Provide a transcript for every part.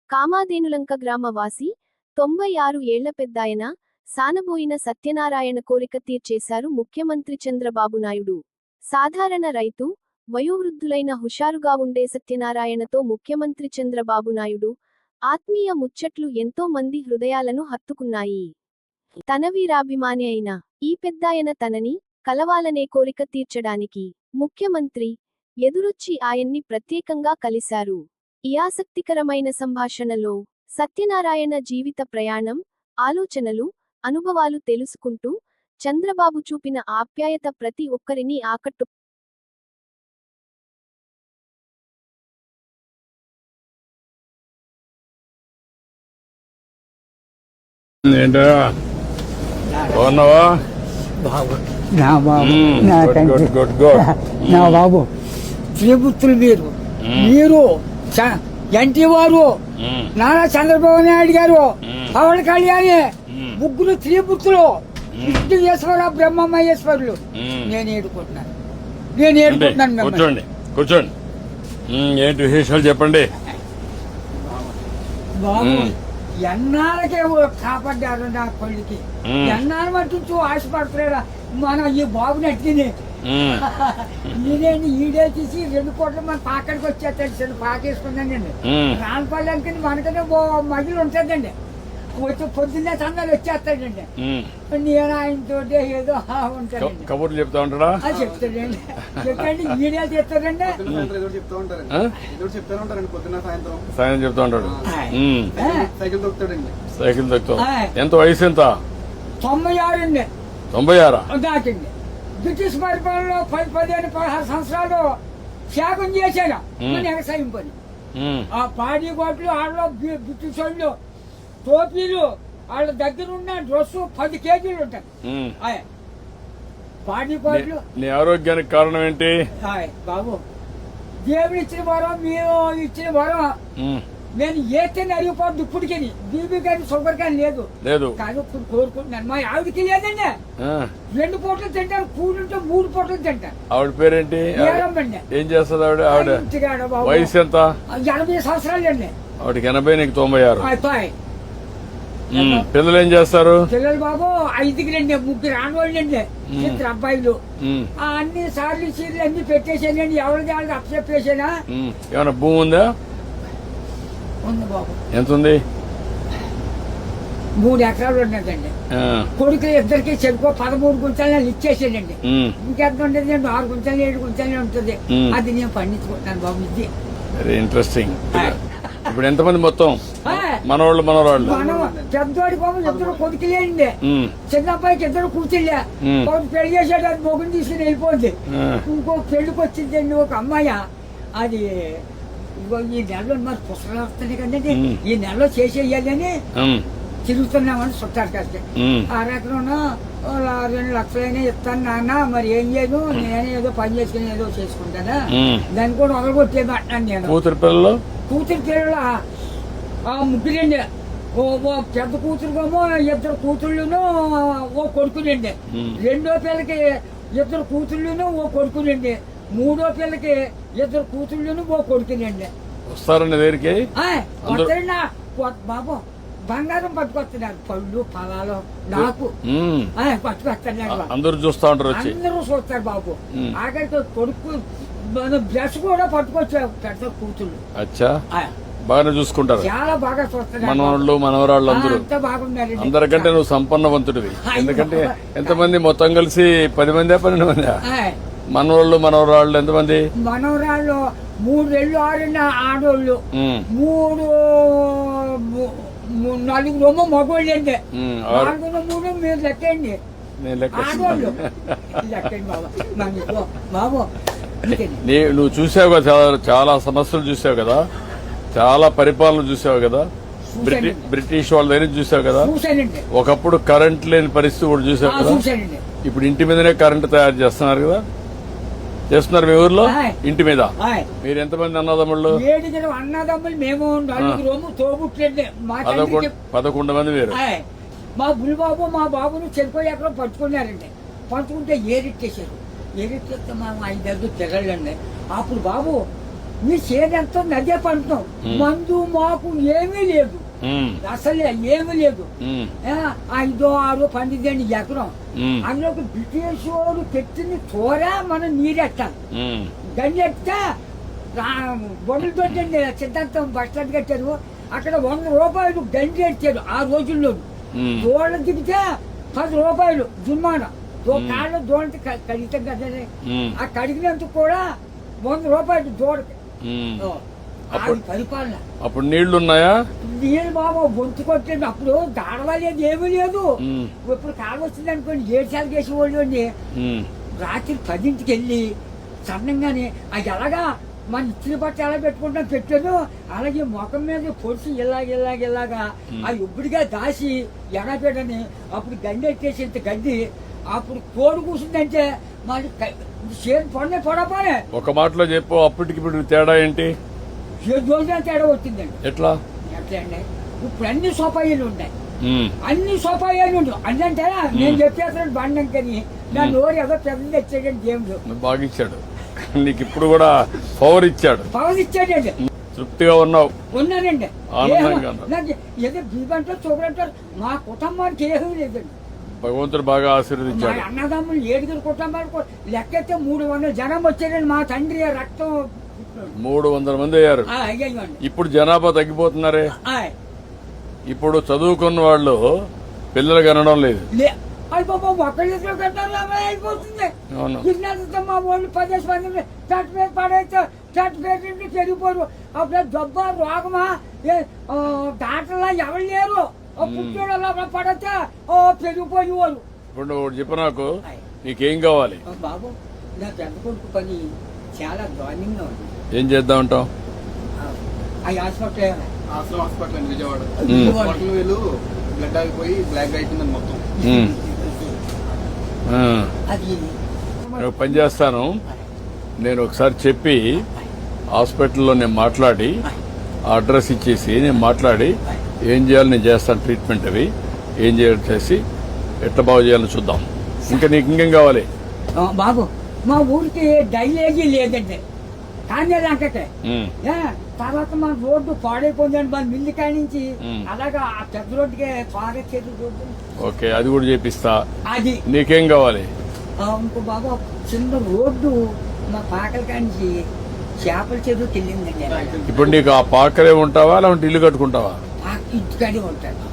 కామాదేనులంక గ్రామ వాసి 96 ఏళ్ల పెద్దాయన సానబోయిన సత్యనారాయణ కోరిక తీర్చేశారు ముఖ్యమంత్రి చంద్రబాబు నాయుడు. సాధారణ రైతు, వయోవృద్ధులైన హుషారుగా ఉండే సత్యనారాయణతో ముఖ్యమంత్రి చంద్రబాబు నాయుడు ఆత్మీయ ముచ్చట్లు ఎంతో మంది హృదయాలను హత్తుకున్నాయి. తన వీరాభిమాని అయిన ఈ పెద్దాయన తనని కలవాలనే కోరిక తీర్చడానికి ముఖ్యమంత్రి ఎదురొచ్చి ఆయన్ని ప్రత్యేకంగా కలిశారు. ఈ ఆసక్తికరమైన సంభాషణలో సత్యనారాయణ జీవిత ప్రయాణం, ఆలోచనలు, అనుభవాలు తెలుసుకుంటూ చంద్రబాబు చూపిన ఆప్యాయత ప్రతి ఒక్కరిని ఆకట్టు. నా బాబు శ్రీపుత్రులు మీరు ఎన్టీ వారు, నారా చంద్రబాబు నాయుడు గారు, పవన్ కళ్యాణ్, ముగ్గురు శ్రీపుత్రులు, విష్ణుయేశ్వర బ్రహ్మమహేశ్వరులు. నేను ఏడుకుంటున్నాను. కూర్చోండి కూర్చోండి. ఏంటి విశేషాలు చెప్పండి బాబు. ఎన్నాళ్ళకే కాపాడ్డారు నా కొడుకి. ఎన్నాళ్ళు మట్టు ఆశపడుతున్నారా మన ఈ బాబుని అట్టింది. ఈడేంటి ఈడే తీసి 2 కోట్ల మన పాకడికి వచ్చేస్తాడు. పాకేసుకున్నానండి. రాన్పల్లెకి మనకనే మగిలి ఉంటుందండి. వచ్చి పొద్దున్నే సందాలు వచ్చేస్తాడండి. నేను ఆయనతో ఏదో ఉంటానండి. కబుర్లు చెప్తా ఉంటాడా? చెప్తాడండి. చెప్పండి ఈడే చేస్తాడండి. సాయం చెప్తా ఉంటాడు. సైకిల్ తొక్కుతాడు. ఎంత వయసు? ఎంత? 96 అండి. 96 దాకండి. బ్రిటిష్ పరిపాలనలో 15-16 సంవత్సరాలు త్యాగం చేశాను. వ్యవసాయం పని. ఆ పాడి గోట్లు ఆడలో బ్రిటిష్ వాళ్ళు టోపీలు వాళ్ళ దగ్గర ఉన్న డ్రెస్ 10 కేజీలు ఉంటాయి. పాడి గోట్లు. నీ ఆరోగ్యానికి కారణం ఏంటి బాబు? దేవుడు ఇచ్చిన వరం, మీరు ఇచ్చిన వరం. నేను ఏతే అరిగిపోద్దు ఇప్పటికి. బీబీ కానీ షుగర్ కానీ లేదు కానీ ఇప్పుడు కోరుకుంటున్నాను. మా ఆవిడకి లేదండి. 2 పూటలు తింటాను. కూడుంటే 3 పూటలు తింటాను. ఆవిడ పేరేంటి? ఏం చేస్తుంది ఆవిడ? ఆవిడ వయసు ఎంత? 80 సంవత్సరాలు అండి. ఆవిడకి 80, నీకు 96. పిల్లలు ఏం చేస్తారు? పిల్లలు బాబు 5కి 3 ఆడవాళ్ళండి. 2 అబ్బాయిలు. అన్ని సార్లు చీరలు అన్ని పెట్టేసానండి. ఎవరిది వాళ్ళకి అప్పచెప్పేసానా. ఏమన్నా భూమి ఉందా? ఉంది బాబు. ఎంత ఉంది? 3 ఎకరాలు ఉన్నదండి. కొడుకులు ఇద్దరికి చెరుకు 13 గుంటలు ఇచ్చేసానండి. ఇంకెంత ఉండదు? 6 గుంటలు 7 గుంటలే ఉంటుంది. అది నేను పండించుకుంటున్నాను బాబు. ఇది వెరీ ఇంట్రెస్టింగ్. ఇప్పుడు ఎంతమంది మొత్తం? మనవాళ్ళు మనవరాళ్ళు? పెద్దోడి బాబు 2 కొడుకులేండి. చిన్న అబ్బాయికి 2 కూతుళ్ళే. పెళ్లి చేసాడు. అది మొగుని తీసుకుని వెళ్ళిపోద్ది. ఇంకో పెళ్లికి వచ్చిందండి ఒక అమ్మాయి. అది ఈ నెలలో మరి పుస్తకాలు వస్తున్నాయి కదండి. ఈ నెలలో చేసేయాలని తిరుగుతున్నామని చుట్టారు కదా. 6 ఎకరంలో 2 లక్షలైనా ఇస్తాను నాన్న. మరి ఏం చేయదు, నేనే ఏదో పని చేసుకుని ఏదో చేసుకుంటానా. దాన్ని కూడా వదలగొట్టేది అంటున్నాను నేను. కూతురు పిల్లలు 3 ఓ పెద్ద కూతురుకేమో 2 కూతుళ్ళును ఓ కొడుకునండి. 2వ పిల్లకి 2 కూతుళ్ళును ఓ కొడుకునండి. 3వ పిల్లకి 2 కూతుళ్ళును ఓ కొడుకునండి. వస్తారండి దగ్గరికి? వస్తారండి బాబు. బంగారం పట్టుకొస్తున్నారు. పళ్ళు ఫలాలు నాకు పట్టుకొస్తున్నారు. అందరూ చూస్తా ఉంటారు. అందరూ చూస్తారు బాబు. ఆఖరికి కొడుకు బ్రష్ కూడా పట్టుకొచ్చారు. పెద్ద కూతుళ్ళు బాగానే చూసుకుంటారు. చాలా బాగా చూస్తున్నారు. మనవాళ్ళు మనవరాళ్ళు అందరూ బాగున్నారు. అందరికంటే నువ్వు సంపన్నవంతుడివి. ఎందుకంటే ఎంతమంది మొత్తం కలిసి 10 మంది 12 మంది మనవాళ్ళు మనవరాళ్ళు? ఎంతమంది మనవరాళ్ళు? 3 ఏళ్ళు 6 ఆడోళ్ళు, 4 మగోళ్ళు అండి. 4 3 మీరు లెక్కండి. ఆడోళ్ళు లెక్కండి బాబు. నువ్వు చూసావు కదా, చాలా సమస్యలు చూసావు కదా, చాలా పరిపాలన చూసావు కదా, బ్రిటిష్ వాళ్ళ దగ్గర చూసావు కదా. ఒకప్పుడు కరెంట్ లేని పరిస్థితి కూడా చూసావు కదా. ఇప్పుడు ఇంటి మీదనే కరెంట్ తయారు చేస్తున్నారు కదా. చేస్తున్నారు మీ ఊర్లో ఇంటి మీద. మీరు ఎంతమంది అన్నదమ్ముళ్ళు? 7 అన్నదమ్ములు. మేము 4 తోబుట్లండి. 11 మంది మీరు. మా బుల్బాబు మా బాబును చెరుకు ఎకరం పట్టుకున్నారండి. పట్టుకుంటే ఏరిట్టేశారు. ఏరిట్టేస్తే మా 5 పిల్లలండి. అప్పుడు బాబు మీ చేను ఎంత ఉంది అదే పండుతాం. మందు మాకు ఏమీ లేదు, అసలే ఏమీ లేదు. 5, 6 12 ఎకరం. అందులో బ్రిటిష్ వాడు పెట్టిన చోర మనం నీరెట్టాలి. గంజెత్తే బొమ్మలు తోటండి సిద్ధాంతం బస్ స్టాండ్ కట్టారు. అక్కడ 100 రూపాయలు గంజి ఎట్టారు ఆ రోజుల్లో. దోళ్ళ దిగితే 10 రూపాయలు జుర్మానా. కాళ్ళు దోళ్ళకి కడిగితాం కదా, ఆ కడిగినందుకు కూడా 100 రూపాయలు దోడకి. పరిపాలన. అప్పుడు నీళ్లు ఉన్నాయా? నీళ్ళు బాబు గొంతు కొట్టండి. అప్పుడు దాడవలేదు, ఏమీ లేదు. ఇప్పుడు కాలం వచ్చింది అనుకోండి, 7 సార్లు చేసేవాళ్ళు అండి. రాత్రి 10ంటికి వెళ్ళి సన్నంగానే అది ఎలాగా మన ఇచ్చిన బట్ట ఎలా పెట్టుకుంటాం పెట్టాను, అలాగే ముఖం మీద పొడిచి ఇలాగా ఆ ఇప్పుడుగా దాసి ఎడపెడని అప్పుడు గడ్డి ఎట్టేసి ఇంత గడ్డి. అప్పుడు కోడి కూర్చుందంటే మరి చేను పొందే పొడపోనే. ఒక మాటలో చెప్పు, అప్పటికి ఇప్పుడు తేడా ఏంటి? 7 రోజుల తేడా వచ్చిందండి. ఎట్లా అండి? ఇప్పుడు అన్ని సోపాయిలు ఉన్నాయి, అన్ని సోపాయిలు ఉండవు. అంటే నేను చెప్పేస్తాను బండంకని నా నోరు ఏదో పెద్ద తెచ్చాడండి దేవుడు. బాగా ఇచ్చాడు నీకు, ఇప్పుడు కూడా పవర్ ఇచ్చాడు. పవర్ ఇచ్చాడండి. తృప్తిగా ఉన్నావు? ఉన్నానండి. ఆనందంగా నాకు ఏదో బీబంటారు చూపడంటారు, మా కుటుంబానికి ఏమీ లేదండి. భగవంతుడు బాగా ఆశీర్వదించాడు. మా అన్నదమ్ములు 7 కుటుంబాలు లెక్కైతే 300 జనం వచ్చారండి. మా తండ్రి రక్తం 300 మంది అయ్యారు. ఇప్పుడు జనాభా తగ్గిపోతున్నారే. ఇప్పుడు చదువుకున్న వాళ్ళు పిల్లలు కనడం లేదు. అయిపోతుంది. మా వాళ్ళు 10 మంది చట్టు మీద పడేస్తే చట్టు మీద పెరిగిపోరు. అప్పుడు దెబ్బ రోగమా దాంట్లో ఎవరు లేరు. పుట్టోడు పడితే పెరిగిపోయి వాళ్ళు. ఇప్పుడు నువ్వు చెప్పు నాకు, నీకేం కావాలి? బాబు నా పెద్ద కొడుకు పని చాలా దారుణంగా ఉంది. ఏం చేద్దామంటావు? హాస్పిటల్ అండి విజయవాడ. వేలు బ్లడ్ ఆగిపోయి బ్లాక్ అయిపోయిందని మొత్తం. నేను పని చేస్తాను. నేను ఒకసారి చెప్పి హాస్పిటల్లో నేను మాట్లాడి అడ్రస్ ఇచ్చేసి నేను మాట్లాడి ఏం చేయాలి నేను చేస్తాను. ట్రీట్మెంట్ అవి ఏం చేయాలి చేసి ఎట్లా బాగు చేయాలని చూద్దాం. ఇంకా నీకు ఇంకేం కావాలి? బాబు మా ఊరికి డైలేజీ లేదండి, కానీ లంకకే. తర్వాత మా రోడ్డు పాడైపోయిందండి మన మిల్లి కాడి నుంచి. అలాగా ఆ పెద్ద రోడ్డుకి బాగా చేతి రోడ్డు. ఓకే, అది కూడా చేపిస్తా. అది నీకేం కావాలి? ఇంకో బాబా చిన్న రోడ్డు మా పాకల కాంచి చేపల చెరువుకి వెళ్ళిందండి. ఇప్పుడు నీకు ఆ పాకరే ఉంటావా లేకుంటే ఇల్లు కట్టుకుంటావా? ఇంటికాడే ఉంటాను.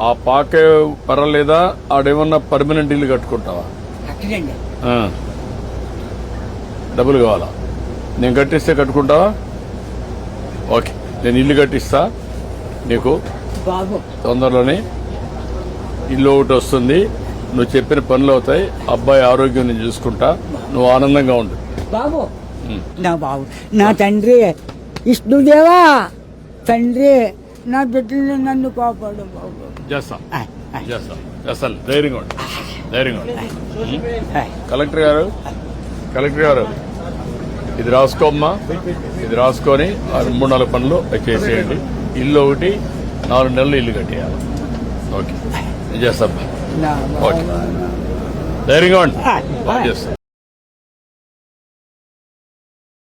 ఆ పాకే పర్వాలేదా? ఆడేమన్నా పర్మనెంట్ ఇల్లు కట్టుకుంటావా? అక్కడండి. డబ్బులు కావాలా? నేను కట్టిస్తే కట్టుకుంటావా? ఓకే, నేను ఇల్లు కట్టిస్తా నీకు. బాబు తొందరలోనే ఇల్లు ఒకటి వస్తుంది, నువ్వు చెప్పిన పనులు అవుతాయి, అబ్బాయి ఆరోగ్యం నేను చూసుకుంటా, నువ్వు ఆనందంగా ఉండు. బాబు నా బాబు నా తండ్రి విష్ణుదేవా, తండ్రి నా బిడ్డల్ని నన్ను కాపాడు బాబు. చేస్తాను. ధైర్యంగా ఉండు. కలెక్టర్ గారు ఇది రాసుకోమ్మా. ఇది రాసుకొని 3-4 పనులు చేసేయండి. ఇల్లు ఒకటి 4 నెలలు ఇల్లు కట్టేయాలి. ఓకే, నేను చేస్తాను. ఓకే, ధైర్యంగా ఉండి చేస్తాను.